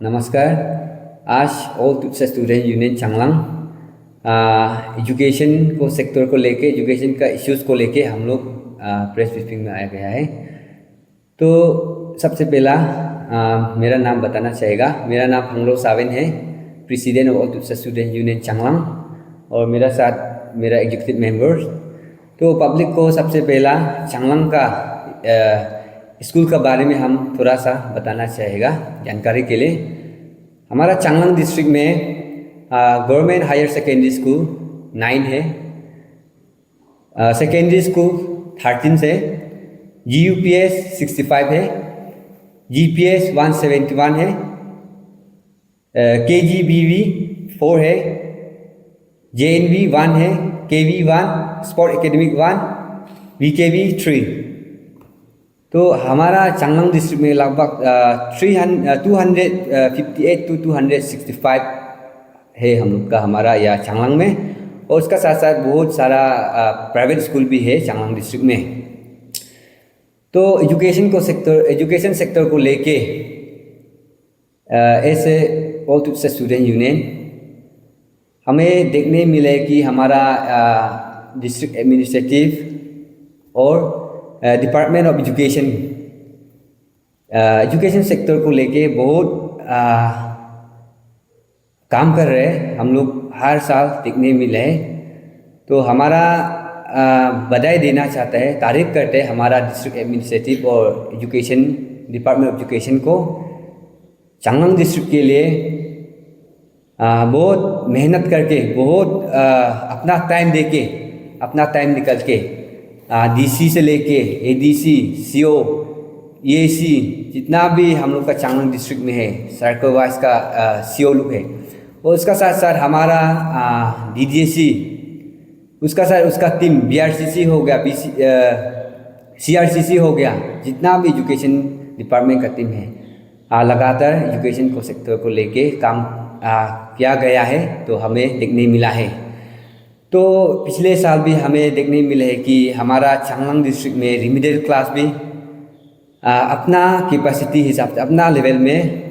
नमस्कार। आज all Tutsa student union Changlang education को सेक्टर को लेके एजुकेशन का इश्यूज को लेके हम लोग प्रेस ब्रीफिंग में आया गया है। तो सबसे पहला मेरा नाम बताना चाहेगा। मेरा नाम फंगलो सावेन है, president of all Tutsa student union Changlang, और मेरा साथ मेरा एग्जीक्यूटिव मेंबर। तो पब्लिक को सबसे पहला चांगलांग का स्कूल का बारे में हम थोड़ा सा बताना चाहेगा जानकारी के लिए। हमारा चांगलांग डिस्ट्रिक्ट में गवर्नमेंट हायर सेकेंडरी स्कूल 9 है, सेकेंडरी स्कूल 13 है, GUPS 65 है, GPS 171 है, KGBV 4 है, JNV 1 है, KV 1, स्पोर्ट एकेडमिक 1, VKV 3। तो हमारा चांगलांग डिस्ट्रिक्ट में लगभग 258 to 265 है हम लोग का हमारा यह चांगलांग में। और उसका साथ साथ बहुत सारा प्राइवेट स्कूल भी है चांगलांग डिस्ट्रिक्ट में। तो एजुकेशन सेक्टर को लेके ऐसे ऑल तुत्सा स्टूडेंट यूनियन हमें देखने मिले कि हमारा डिस्ट्रिक्ट एडमिनिस्ट्रेटिव और डिपार्टमेंट ऑफ एजुकेशन सेक्टर को लेके बहुत काम कर रहे हैं। हम लोग हर साल देखने मिले हैं। तो हमारा बधाई देना चाहते हैं, तारीफ करते हैं हमारा डिस्ट्रिक्ट एडमिनिस्ट्रेटिव और एजुकेशन डिपार्टमेंट ऑफ एजुकेशन को चांगलांग डिस्ट्रिक्ट के लिए बहुत मेहनत करके, बहुत अपना टाइम निकल के DC से लेके ADC, CO, EAC जितना भी हम लोग का चांगलांग डिस्ट्रिक्ट में है, सर्कल वाइज का CO लोग है, और उसका साथ साथ हमारा DDSC, उसका साथ उसका टीम BRCC हो गया, CRCC हो गया, जितना भी एजुकेशन डिपार्टमेंट का टीम है, लगातार एजुकेशन को सेक्टर को लेके काम किया गया है। तो हमें देखने मिला है। तो पिछले साल भी हमें देखने मिले है कि हमारा चांगलांग डिस्ट्रिक्ट में रिमीडियल क्लास भी अपना कैपेसिटी हिसाब से अपना लेवल में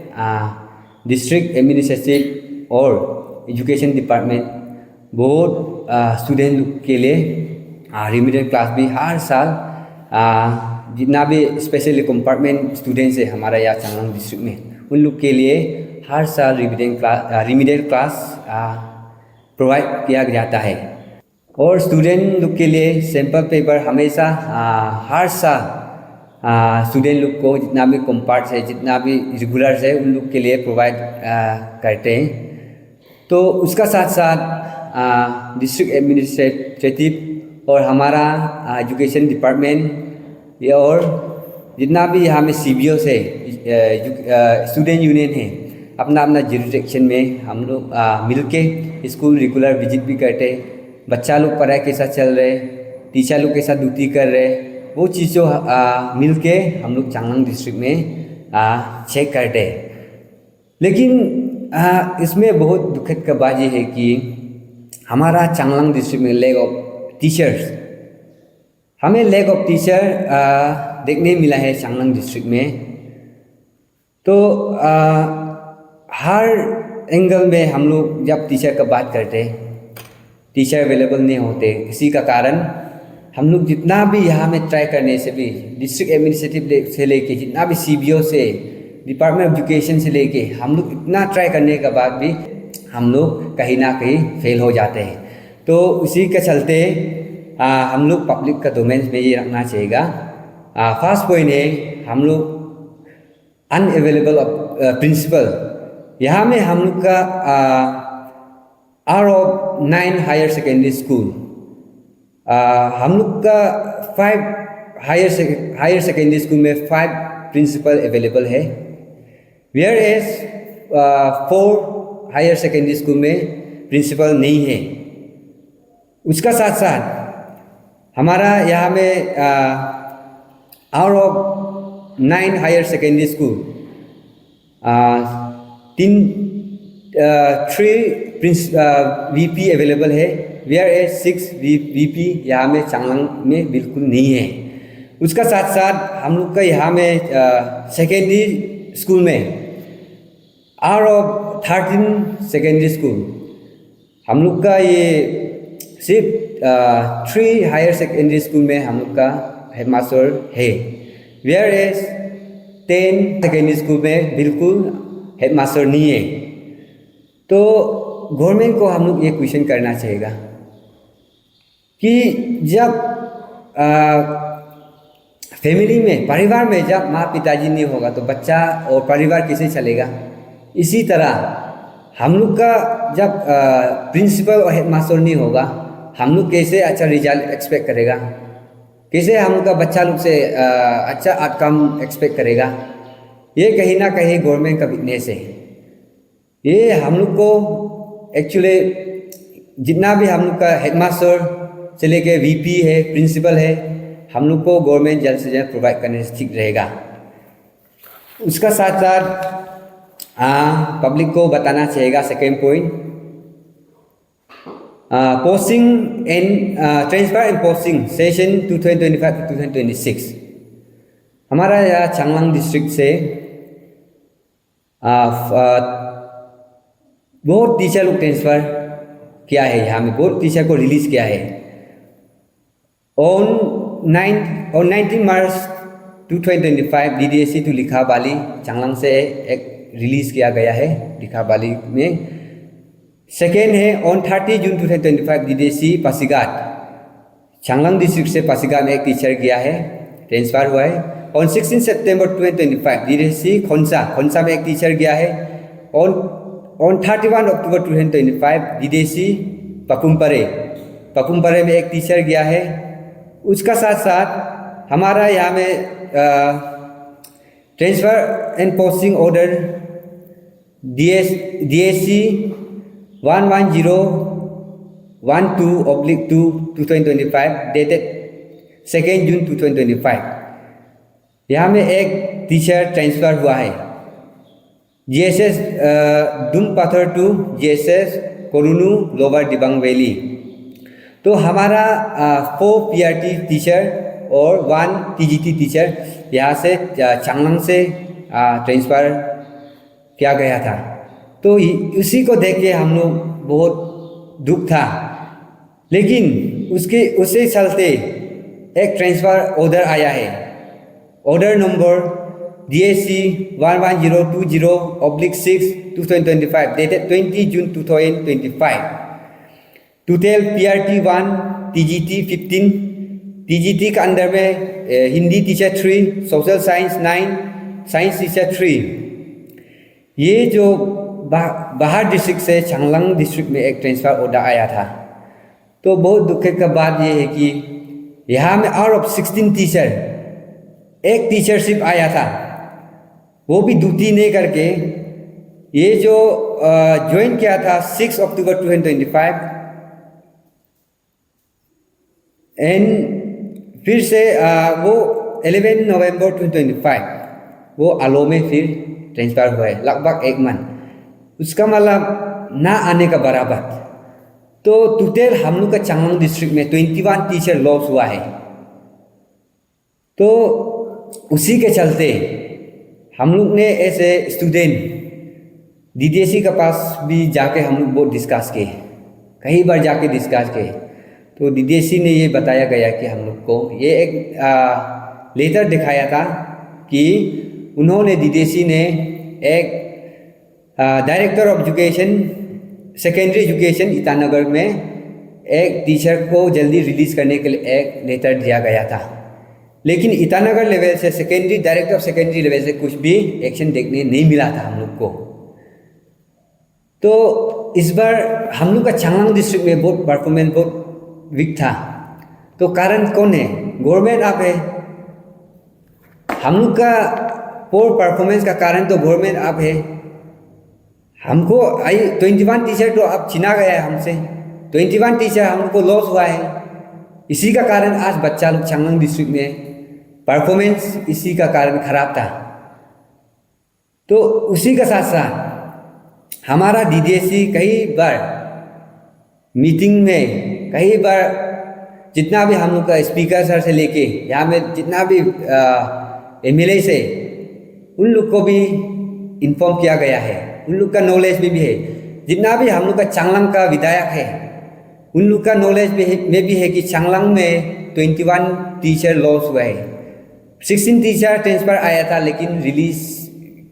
डिस्ट्रिक्ट एडमिनिस्ट्रेटिव और एजुकेशन डिपार्टमेंट बहुत स्टूडेंट के लिए रिमीडियल क्लास भी हर साल जितना भी स्पेशली कंपार्टमेंट स्टूडेंट्स है हमारा यहाँ चांगलांग डिस्ट्रिक्ट में, उन लोग के लिए हर साल रिमीडियल क्लास प्रोवाइड किया जाता है। और स्टूडेंट लोग के लिए सैम्पल पेपर हमेशा हर साल स्टूडेंट लोग को जितना भी कंपार्ट्स है, जितना भी रेगुलर्स है, उन लोग के लिए प्रोवाइड करते हैं। तो उसका साथ साथ डिस्ट्रिक्ट एडमिनिस्ट्रेटिव और हमारा एजुकेशन डिपार्टमेंट और जितना भी यहाँ में CBO है, स्टूडेंट यूनियन है, अपना अपना जुरिडिक्शन में हम लोग मिल के स्कूल रेगुलर विजिट भी करते हैं। बच्चा लोग पढ़ाई कैसा चल रहे, टीचर लोग कैसा ड्यूटी कर रहे, वो चीज़ों मिल के हम लोग चांगलांग डिस्ट्रिक्ट में चेक करते हैं। लेकिन इसमें बहुत दुखद का बात यह है कि हमारा चांगलांग डिस्ट्रिक्ट में लैक ऑफ टीचर्स, हमें लैक ऑफ टीचर देखने मिला है चांगलांग डिस्ट्रिक्ट में। तो हर एंगल में हम लोग जब टीचर का बात करते हैं, टीचर अवेलेबल नहीं होते। इसी का कारण हम लोग जितना भी यहाँ में ट्राई करने से भी, डिस्ट्रिक्ट एडमिनिस्ट्रेटिव से लेके जितना भी CBO से, डिपार्टमेंट ऑफ एजुकेशन से लेके, हम लोग इतना ट्राई करने के बाद भी हम लोग कहीं ना कहीं फेल हो जाते हैं। तो उसी के चलते हम लोग पब्लिक का डोमेन में ये रखना चाहिएगा। फर्स्ट पॉइंट है, हम लोग अनअवेलेबल ऑफ प्रिंसिपल। यहाँ में हम लोग का out of 9 higher secondary school, हम लोग का 5 हायर सेकेंडरी स्कूल में 5 प्रिंसिपल अवेलेबल है, whereas 4 higher secondary school में प्रिंसिपल नहीं है। उसका साथ साथ हमारा यहाँ में out of 9 higher secondary school 3 VP available है, वेयर एज 6 VP यहाँ में चांगलांग में बिल्कुल नहीं है। उसका साथ साथ हम लोग का यहाँ में सेकेंडरी स्कूल में आउट ऑफ 13 सेकेंडरी स्कूल हम लोग का ये सिर्फ 3 हायर सेकेंडरी स्कूल में हम लोग का हेडमास्टर है, वेयर एज 10 सेकेंडरी स्कूल में बिल्कुल हेडमास्टर नहीं है। तो गवर्नमेंट को हम लोग ये क्वेश्चन करना चाहिएगा कि जब फैमिली में, परिवार में जब माँ पिताजी नहीं होगा तो बच्चा और परिवार कैसे चलेगा। इसी तरह हम लोग का जब प्रिंसिपल और हेडमास्टर नहीं होगा, हम लोग कैसे अच्छा रिजल्ट एक्सपेक्ट करेगा, कैसे हम लोग का बच्चा लोग से अच्छा आउटकम एक्सपेक्ट करेगा। ये कहीं ना कहीं गवर्नमेंट का वीकनेस है। ये हम लोग को एक्चुअली जितना भी हम लोग का हेडमास्टर से लेके वीपी है, प्रिंसिपल है, हम लोग को गवर्नमेंट जल्द से जल्द प्रोवाइड करने से ठीक रहेगा। उसका साथ साथ पब्लिक को बताना चाहिएगा। Second point, posting and transfer and posting session 2025-2026 हमारा यहाँ चांगलांग डिस्ट्रिक्ट से बहुत टीचर लोग ट्रांसफ़र किया है। यहाँ में बहुत टीचर को रिलीज़ किया है। On 19 March 2025 DDSE to Likhabali Changlang से एक रिलीज़ किया गया है लिखाबाली में। सेकेंड है on 30 June 2025 DDSE Pasighat Changlang district से पासीघाट में एक टीचर गया है, ट्रांसफ़र हुआ है। ऑन 16 सितंबर 2025 DDSE खोंसा में एक टीचर गया है। ऑन 31 अक्टूबर 2025 DDSE पपुमपरे में एक टीचर गया है। उसका साथ साथ हमारा यहाँ में transfer and posting order DSE 11012/2 dated 2 June 2025 यहाँ में एक टीचर ट्रांसफ़र हुआ है GSS Dumpathar to GSS Korunu Lower Dibang Valley. तो हमारा 4 PRT टीचर और 1 TGT टीचर यहाँ से चांगलांग से ट्रांसफ़र किया गया था। तो उसी को देख के हम लोग बहुत दुख था, लेकिन उसके चलते एक ट्रांसफ़र ऑर्डर आया है। ऑर्डर नंबर DSE 11020/6/2025 डेटेड 20 जून 2025। टोटल PRT 1, TGT 15, TGT के अंदर में Hindi teacher 3, social science 9, science teacher 3। ये जो बाहर डिस्ट्रिक्ट से चांगलांग डिस्ट्रिक्ट में एक ट्रांसफ़र ऑर्डर आया था। तो बहुत दुख का बात यह है कि यहाँ में आउट ऑफ 16 टीचर एक टीचरशिप आया था, वो भी ड्यूटी नहीं करके। ये जो ज्वाइन किया था 6 अक्टूबर 2025 एंड फिर से वो 11 नवंबर 2025 वो आलो में फिर ट्रांसफ़र हुआ है, लगभग 1 मंथ। उसका मतलब ना आने का बराबर। तो टोटल हम लोग का चांगलांग डिस्ट्रिक्ट में 21 टीचर लॉस हुआ है। तो उसी के चलते हम लोग ने ऐसे स्टूडेंट DDSE के पास भी जाके हम लोग बहुत डिस्कस किए, कई बार जाके डिस्कस किए। तो DDSE ने ये बताया गया कि हम लोग को ये एक लेटर दिखाया था कि उन्होंने DDSE ने एक director of education secondary education Itanagar में एक टीचर को जल्दी रिलीज़ करने के लिए एक लेटर दिया गया था। लेकिन ईटानगर लेवल से secondary director of secondary level से कुछ भी एक्शन देखने नहीं मिला था हम लोग को। तो इस बार हम लोग का चांगलांग डिस्ट्रिक्ट में बहुत परफॉर्मेंस बहुत वीक था। तो कारण कौन है? गवर्नमेंट आप है। हम लोग का पोर परफॉर्मेंस का कारण तो गवर्नमेंट आप है। हमको 21 टीचर तो अब छीना गया है हमसे, 21 टीचर हमको लॉस हुआ है। इसी का कारण आज बच्चा लोग चांगलांग डिस्ट्रिक्ट में परफॉर्मेंस इसी का कारण खराब था। तो उसी के साथ साथ हमारा DDSE कई बार मीटिंग में, कई बार जितना भी हम लोग का स्पीकर सर से लेके यहाँ में जितना भी MLA से उन लोग को भी इन्फॉर्म किया गया है उन लोग का नॉलेज में भी है। जितना भी हम लोग का चांगलांग का विधायक है, उन लोग का नॉलेज में भी है कि चांगलांग में 21 टीचर लॉस हुआ है। 16 टीचर ट्रांसफर आया था, लेकिन रिलीज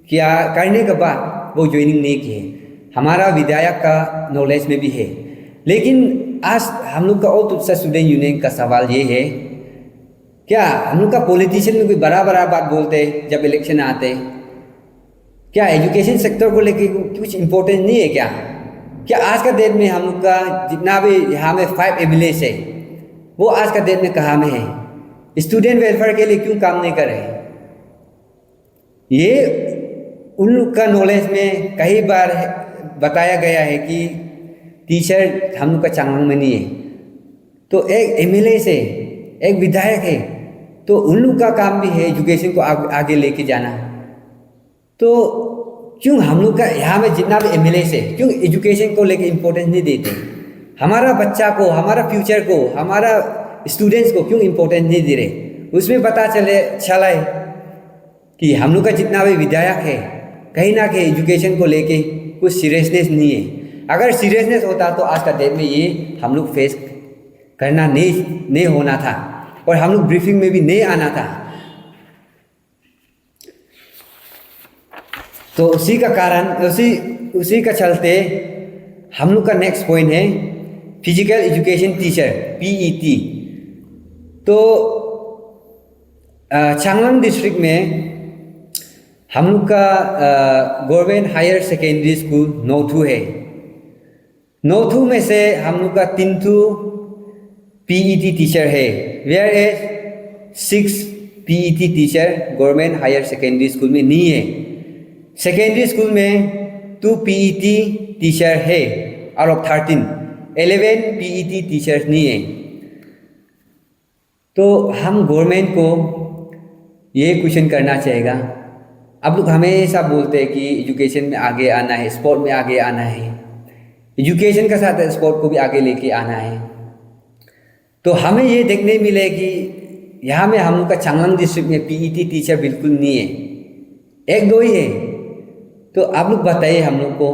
किया करने के बाद वो ज्वाइनिंग नहीं किए। हमारा विधायक का नॉलेज में भी है। लेकिन आज हम लोग का ऑल तुलसा स्टूडेंट यूनियन का सवाल ये है, क्या हम लोग का पॉलिटिशियन में कोई बड़ा बड़ा बात बोलते हैं जब इलेक्शन आते, क्या एजुकेशन सेक्टर को लेके कुछ इम्पोर्टेंस नहीं है क्या? क्या आज का डेट में हम लोग का जितना भी यहाँ में 5 एमएलए है, वो आज का डेट में कहाँ में है? स्टूडेंट वेलफेयर के लिए क्यों काम नहीं कर रहे? ये उन लोग का नॉलेज में कई बार बताया गया है कि टीचर हम लोग का चांगलांग में नहीं है। तो एक एमएलए से एक विधायक है, तो उन लोग का काम भी है एजुकेशन को आगे लेके जाना। तो क्यों हम लोग का यहाँ में जितना भी एमएलए से क्यों एजुकेशन को लेके इम्पोर्टेंस नहीं देते? हमारा बच्चा को, हमारा फ्यूचर को, हमारा स्टूडेंट्स को क्यों इम्पोर्टेंस नहीं दे रहे? उसमें पता चला है कि हम लोग का जितना भी विधायक है, कहीं ना कहीं एजुकेशन को लेके कुछ सीरियसनेस नहीं है। अगर सीरियसनेस होता तो आज का डेट में ये हम लोग फेस करना नहीं होना था, और हम लोग ब्रीफिंग में भी नहीं आना था। तो उसी का कारण उसी का चलते हम लोग का नेक्स्ट पॉइंट है फिजिकल एजुकेशन टीचर, पीईटी। तो चांगलांग डिस्ट्रिक्ट में हम लोग का government higher secondary school Nauthu है। नौथू में से हम लोग का 3 पीईटी टीचर है, whereas 6 PET teacher government higher secondary school में नहीं है। सेकेंडरी स्कूल में 2 पीईटी टीचर है आउट ऑफ 13, 11 पीईटी टीचर्स नहीं है। तो हम गवर्नमेंट को ये क्वेश्चन करना चाहिएगा। अब लोग हमेशा बोलते हैं कि एजुकेशन में आगे आना है, स्पोर्ट में आगे आना है, एजुकेशन के साथ स्पोर्ट को भी आगे लेके आना है। तो हमें ये देखने मिले कि यहाँ में हम लोग का चांगलांग डिस्ट्रिक्ट में पीईटी टीचर बिल्कुल नहीं है, 1-2 ही है। तो आप लोग बताइए हम लोग को,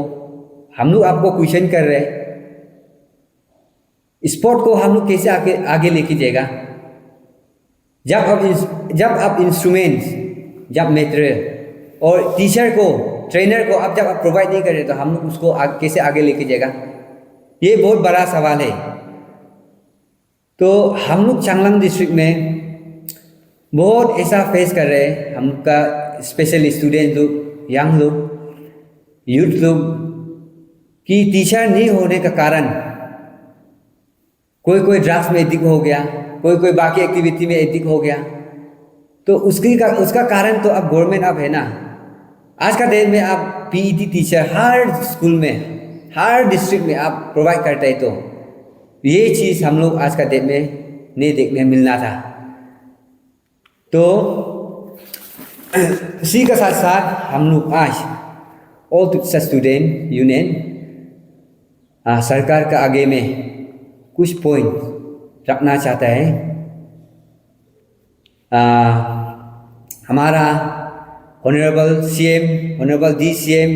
हम लोग आपको क्वेश्चन कर रहे हैं, स्पोर्ट को हम लोग कैसे आगे लेके जाएगा? जब आप इंस्ट्रूमेंट्स, जब मटेरियल और टीचर को, ट्रेनर को जब आप प्रोवाइड नहीं कर रहे, तो हम लोग उसको कैसे आगे लेके जाएगा? ये बहुत बड़ा सवाल है। तो हम लोग चांगलांग डिस्ट्रिक्ट में बहुत ऐसा फेस कर रहे हैं, हम लोग का स्पेशली स्टूडेंट लोग, यंग लोग, यूथ लोग, कि टीचर नहीं होने का कारण कोई ड्रग्स में एडिक्ट हो गया, कोई बाकी एक्टिविटी में एडिक्ट हो गया। तो उसका कारण तो अब गवर्नमेंट अब है ना। आज का डेट में आप पीईटी टीचर हर स्कूल में, हर डिस्ट्रिक्ट में आप प्रोवाइड करते हैं, तो ये चीज़ हम लोग आज का डेट में नहीं देखने मिलना था। तो इसी के साथ साथ हम लोग आज ऑल तुलसा स्टूडेंट यूनियन सरकार का आगे में कुछ पॉइंट रखना चाहता है। हमारा honourable CM, honourable DCM,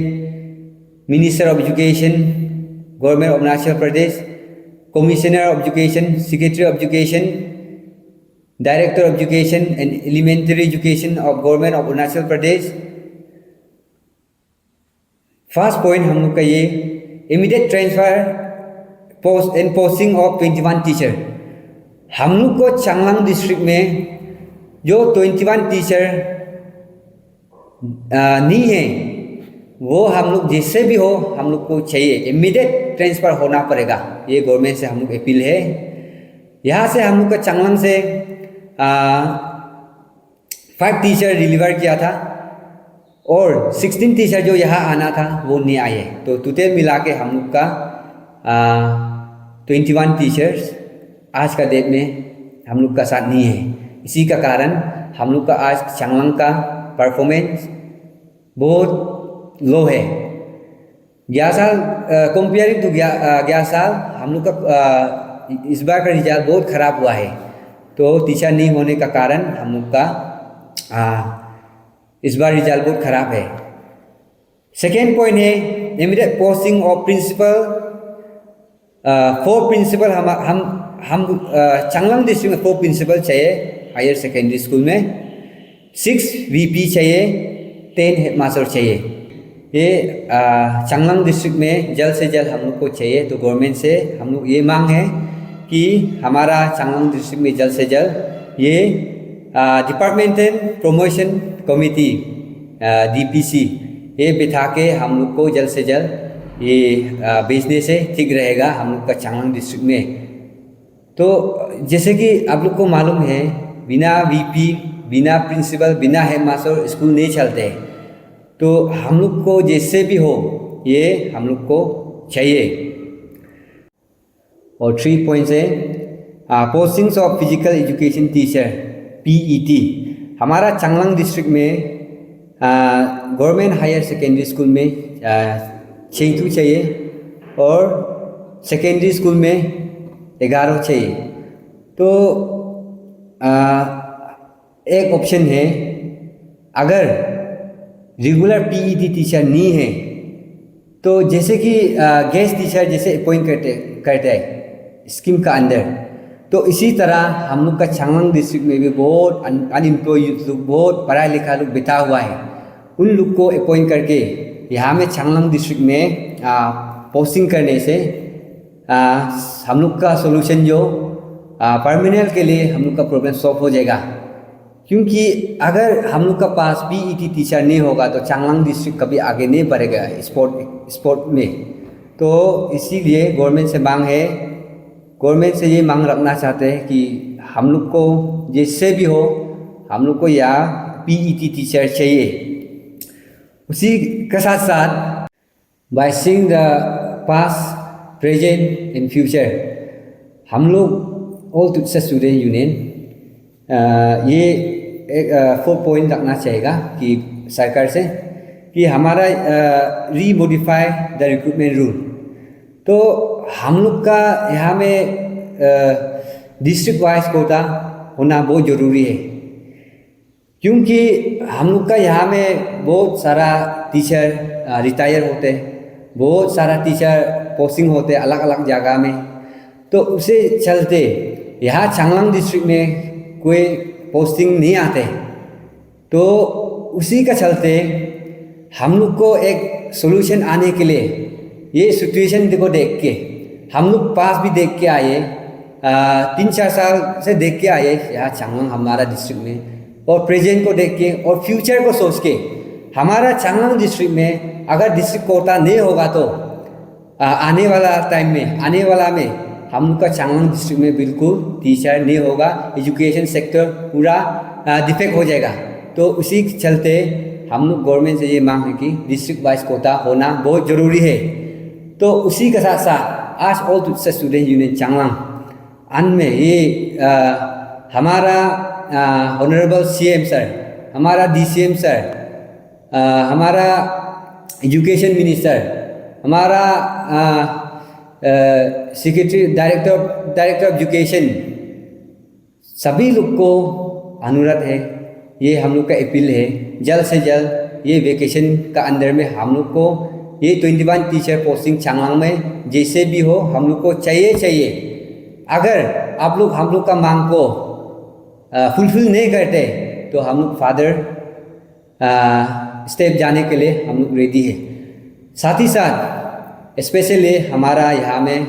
minister of education government of Arunachal Pradesh, commissioner of education, secretary of education, director of education and elementary education of government of Arunachal Pradesh. First point हम लोग का ये immediate transfer post and posting of 21 teacher. हम लोग को Changlang district में जो 21 teacher नहीं है, वो हम लोग जिससे भी हो हम लोग को चाहिए, इमीडिएट ट्रांसफर होना पड़ेगा। ये गवर्नमेंट से हम लोग अपील है। यहाँ से हम लोग का चांगलांग से 5 टीचर डिलीवर किया था और 16 टीचर जो यहाँ आना था वो नहीं आए। तो टोटल मिला के हम लोग का 21 टीचर्स आज का डेट में हम लोग का साथ नहीं है। इसी का कारण हम लोग का आज चांगलांग का परफॉर्मेंस बहुत लो है। 11 साल कंपेयरिंग टू 11 साल हम लोग का इस बार का रिजल्ट बहुत ख़राब हुआ है। तो टीचर नहीं होने का कारण हम लोग का इस बार रिजल्ट बहुत ख़राब है। सेकेंड पॉइंट है immediate posting of principal. 4 principal हम चांगलांग डिस्ट्रिक्ट में 4 प्रिंसिपल चाहिए हायर सेकेंडरी स्कूल में, 6 वीपी चाहिए, 10 हेडमास्टर चाहिए। ये चांगलांग डिस्ट्रिक्ट में जल्द से जल्द हम लोग को चाहिए। तो गवर्नमेंट से हम लोग ये मांग है कि हमारा चांगलांग डिस्ट्रिक्ट में जल्द से जल्द ये डिपार्टमेंटल प्रमोशन कमेटी डीपीसी ये बिठा के हम लोग को जल्द से जल्द ये भेजने से ठीक रहेगा हम लोग का चांगलांग डिस्ट्रिक्ट में। तो जैसे कि आप लोग को मालूम है, बिना वीपी, बिना प्रिंसिपल, बिना हेडमास्टर स्कूल नहीं चलते। तो हम लोग को जैसे भी हो ये हम लोग को चाहिए। और 3 पॉइंट्स है postings of physical education teacher PET. हमारा चांगलांग डिस्ट्रिक्ट में गवर्नमेंट हायर सेकेंडरी स्कूल में 6 चाहिए और सेकेंडरी स्कूल में 11 चाहिए। तो एक ऑप्शन है, अगर रेगुलर पीईटी टीचर नहीं है तो जैसे कि गेस्ट टीचर जैसे अपॉइंट करते हैं स्कीम का अंदर, तो इसी तरह हम लोग का चांगलांग डिस्ट्रिक्ट में भी बहुत अनएम्प्लॉयड लोग, बहुत पढ़ा लिखा लोग बैठा हुआ है, उन लोग को अपॉइंट करके यहाँ में चांगलांग डिस्ट्रिक्ट में पोस्टिंग करने से हम लोग का सोल्यूशन जो परमानेंट के लिए हम लोग का प्रॉब्लम सॉल्व हो जाएगा। क्योंकि अगर हम लोग का पास पीईटी टीचर नहीं होगा तो चांगलांग डिस्ट्रिक्ट कभी आगे नहीं बढ़ेगा स्पोर्ट में। तो इसीलिए गवर्नमेंट से मांग है, गवर्नमेंट से ये मांग रखना चाहते हैं कि हम लोग को जैसे भी हो हम लोग को यहाँ पीईटी टीचर चाहिए। उसी के साथ साथ by seeing the past, present and future, हम लोग ऑल तुत्से स्टूडेंट यूनियन ये एक 4 पॉइंट रखना चाहिएगा कि सरकार से कि हमारा रीमोडिफाई द रिक्रूटमेंट रूल। तो हम लोग का यहाँ में डिस्ट्रिक्ट वाइज कोटा होना बहुत ज़रूरी है, क्योंकि हम लोग का यहाँ में बहुत सारा टीचर रिटायर होते हैं, बहुत सारा टीचर पोस्टिंग होते अलग अलग जगह में। तो उसे चलते यहाँ चांगलांग डिस्ट्रिक्ट में कोई पोस्टिंग नहीं आते। तो उसी का चलते हम लोग को एक सोल्यूशन आने के लिए ये सिचुएशन को देख के हम लोग पास भी देख के आए, 3-4 साल से देख के आए यहाँ चांगलांग हमारा डिस्ट्रिक्ट में, और प्रेजेंट को देख के और फ्यूचर को सोच के हमारा चांगलांग डिस्ट्रिक्ट में अगर डिस्ट्रिक्ट कोटा नहीं होगा तो आने वाला टाइम में, आने वाला में हम लोग का चांगलांग डिस्ट्रिक्ट में बिल्कुल टीचर नहीं होगा, एजुकेशन सेक्टर पूरा डिफेक्ट हो जाएगा। तो उसी के चलते हम लोग गवर्नमेंट से ये मांग है कि डिस्ट्रिक्ट वाइज कोटा होना बहुत ज़रूरी है। तो उसी के साथ साथ आज ऑल तुत्से स्टूडेंट यूनियन चांगलांग अन में ये हमारा ऑनरेबल सीएम सर, हमारा डीसीएम सर, हमारा एजुकेशन मिनिस्टर, हमारा सेक्रेटरी डायरेक्टर ऑफ एजुकेशन, सभी लोग को अनुरोध है, ये हम लोग का अपील है, जल्द से जल्द ये वेकेशन का अंदर में हम लोग को ये 21 टीचर पोस्टिंग चांगलांग में जैसे भी हो हम लोग को चाहिए। अगर आप लोग हम लोग का मांग को फुलफिल नहीं करते तो हम लोग फर्दर स्टेप जाने के लिए हम लोग रेडी है। साथ ही साथ स्पेशली हमारा यहाँ में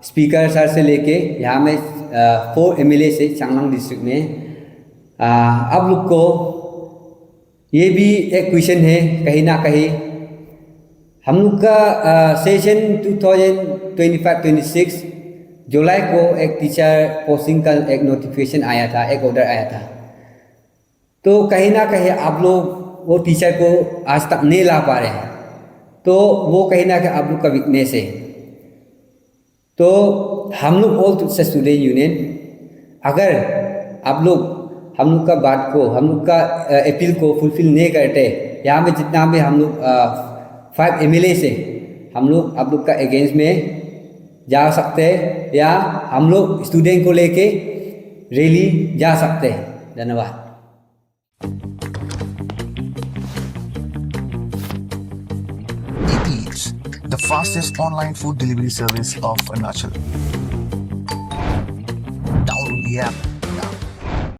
स्पीकर सर से लेके यहाँ में 4 एमएलए से चांगलांग डिस्ट्रिक्ट में आप लोग को ये भी एक क्वेश्चन है, कहीं ना कहीं हम लोग का सेशन 2025-26 जुलाई को एक टीचर पोस्टिंग का एक नोटिफिकेशन आया था, एक ऑर्डर आया था। तो कहीं ना कहीं आप लोग वो टीचर को आज तक नहीं ला पा रहे हैं, तो वो कहीं ना कहीं आप लोग का वीकनेस है। तो हम लोग ऑल तुत्से स्टूडेंट यूनियन, अगर आप लोग हम लोग का बात को, हम लोग का अपील को फुलफिल नहीं करते, यहाँ में जितना भी हम लोग 5 एमएलए से हम लोग आप लोग का अगेंस्ट में जा सकते हैं, या हम लोग स्टूडेंट को लेके रैली जा सकते हैं। धन्यवाद। the fastest online food delivery service of Arunachal. Download the app